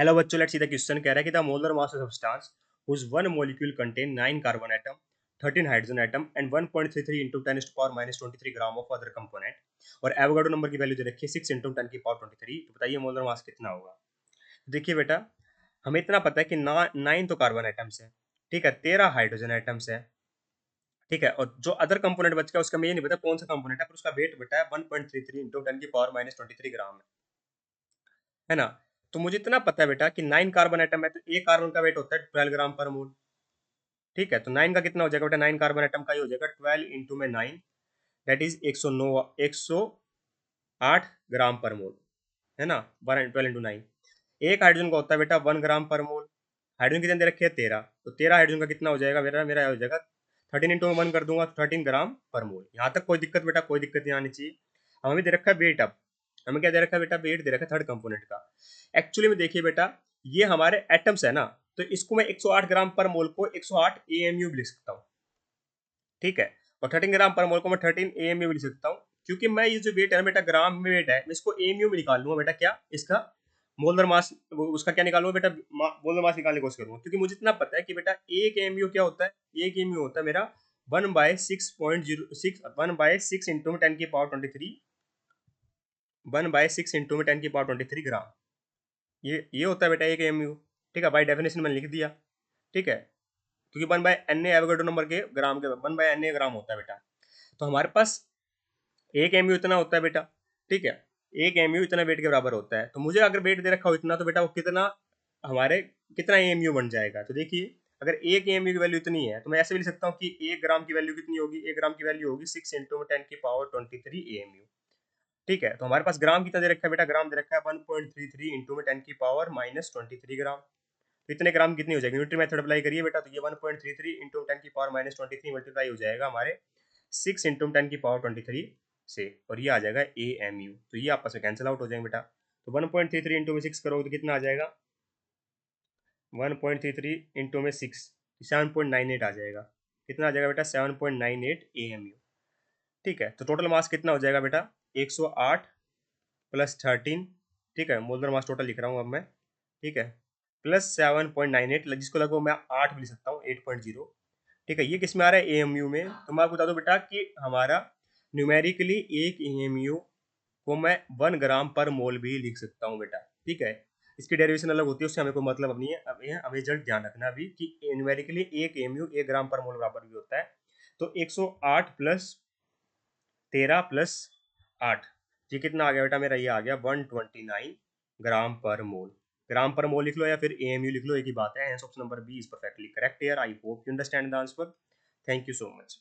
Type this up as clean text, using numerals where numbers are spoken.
Hello बच्चों, let's see the question. कह रहा है कि the molar mass of substance whose one molecule contain 9 carbon atom, 13 hydrogen atom and 1.33 into 10 to the power minus 23 gram of other component और Avogadro number की value दे रखी है 6 into 10 की power 23। तो बताइए मोलर मास कितना होगा। देखिए बेटा, हमें इतना पता है कि 9 तो कार्बन एटम्स है, ठीक है, 13 हाइड्रोजन एटम्स है, ठीक है, और जो अदर कंपोनेंट बच गया उसका मैं ये नहीं पता कौन सा कंपोनेंट है, पर उसका वेट बेटा है 1.33 into 10 की पावर माइनस 23 ग्राम है ना। तो मुझे इतना पता है बेटा कि 9 कार्बन एटम है, तो एक कार्बन का वेट होता है 12 ग्राम पर मोल, ठीक है। तो 9 का कितना हो जाएगा बेटा, 9 कार्बन एटम का ही हो जाएगा 12 इंटू में 9, दैट इज 108 ग्राम पर मोल, है ना। 12 इंटू 9। एक हाइड्रोजन का होता है बेटा 1 ग्राम पर मोल। हाइड्रोजन कितने दे रखे हैं 13, तो 13 हाइड्रोजन का कितना हो जाएगा मेरा मेरा हो जाएगा 13 इंटू में 1 कर दूंगा तो 13 ग्राम पर मोल। यहाँ तक कोई दिक्कत बेटा, कोई दिक्कत नहीं आनी चाहिए। हमें भी दे रखा है वेट, अब हमें क्या दे रखा है बेटा, वेट दे रखा है थर्ड कंपोनेंट का। एक्चुअली में देखिए बेटा, ये हमारे एटम्स है ना, तो इसको मैं 108 ग्राम पर मोल को 108 एएमयू भी लिख सकता हूँ, ठीक है। और 13 ग्राम पर मोल को मैं 13 एएमयू भी लिख सकता हूँ, क्योंकि मैं ये जो वेट है ना बेटा, ग्राम में वेट है, मैं इसको एएमयू में निकाल लूंगा बेटा, क्या इसका मोलर मास, उसका क्या निकालूंगा बेटा, मोलर मास निकालने की कोशिश करूंगा, क्योंकि मुझे इतना पता है कि बेटा एक एएमयू क्या होता है, एक एएमयू होता है मेरा 1/6.06 1/6 इंटू में 10 की पावर 23, 1/6 इंटू में 10 की पावर 23 ग्राम। ये होता है बेटा एक एएमयू, ठीक है। बाई डेफिनेशन मैंने लिख दिया, ठीक है, क्योंकि 1/n एवोगाड्रो नंबर के ग्राम के 1/n ग्राम होता है बेटा। तो हमारे पास एक एमयू इतना होता है बेटा, ठीक है, एक एमयू इतना वेट के बराबर होता है। तो मुझे अगर वेट दे रखा हो इतना, तो बेटा वो कितना हमारे कितना एमयू बन जाएगा। तो देखिए, अगर एक एमयू की वैल्यू इतनी है, तो मैं ऐसे भी लिख सकता हूँ कि 1 ग्राम की वैल्यू कितनी होगी, 1 ग्राम की वैल्यू होगी 6 इंटू 10 की पावर 23 एमयू, ठीक है। तो हमारे पास ग्राम कितना दे रखा है बेटा, ग्राम दे रखा है 1.33 इंटू में 10 की पावर माइनस 23 ग्राम। तो इतने ग्राम कितनी हो जाएगी, न्यूट्री मेथड अप्लाई करिए बेटा, तो ये 1.33 इंटू 10 की पावर माइनस 23 मल्टीप्लाई हो जाएगा हमारे 6 इंटू 10 की पावर 23 से, और ये आ जाएगा ए एम यू। तो ये आपस में कैंसिल आउट हो जाएंगे बेटा। तो 1.33 इंटू में 6 करोगे तो कितना आ जाएगा, 1.33 इंटू में 6 7.98 आ जाएगा। कितना आ जाएगा बेटा, 7.98 ए एम यू, ठीक है। तो टोटल मास कितना हो जाएगा बेटा, 108 प्लस 13, ठीक है, मोलर मास टोटल लिख रहा हूँ अब मैं, ठीक है, प्लस 7.98, जिसको लगभग मैं 8 भी लिख सकता हूँ, 8.0, ठीक है। ये किस में आ रहा है, एएमयू में। तो मैं आपको बता दूं बेटा कि हमारा न्यूमेरिकली एक एएमयू को मैं 1 ग्राम पर मोल भी लिख सकता हूँ बेटा, ठीक है। इसकी डेरिवेशन अलग होती है, उससे हमें कोई मतलब नहीं है। अब ये हमें जल्द ध्यान रखना अभी कि न्यूमेरिकली एक एएमयू 1 ग्राम पर मोल बराबर भी होता है। तो 108 प्लस 13 प्लस 8, ये कितना आ गया बेटा मेरा, ये आ गया 129 ग्राम पर मोल। ग्राम पर मोल लिख लो या फिर एएमयू लिख लो, एक ही बात है। Option number B is perfectly correct here. I hope you understand the answer. Thank you so much.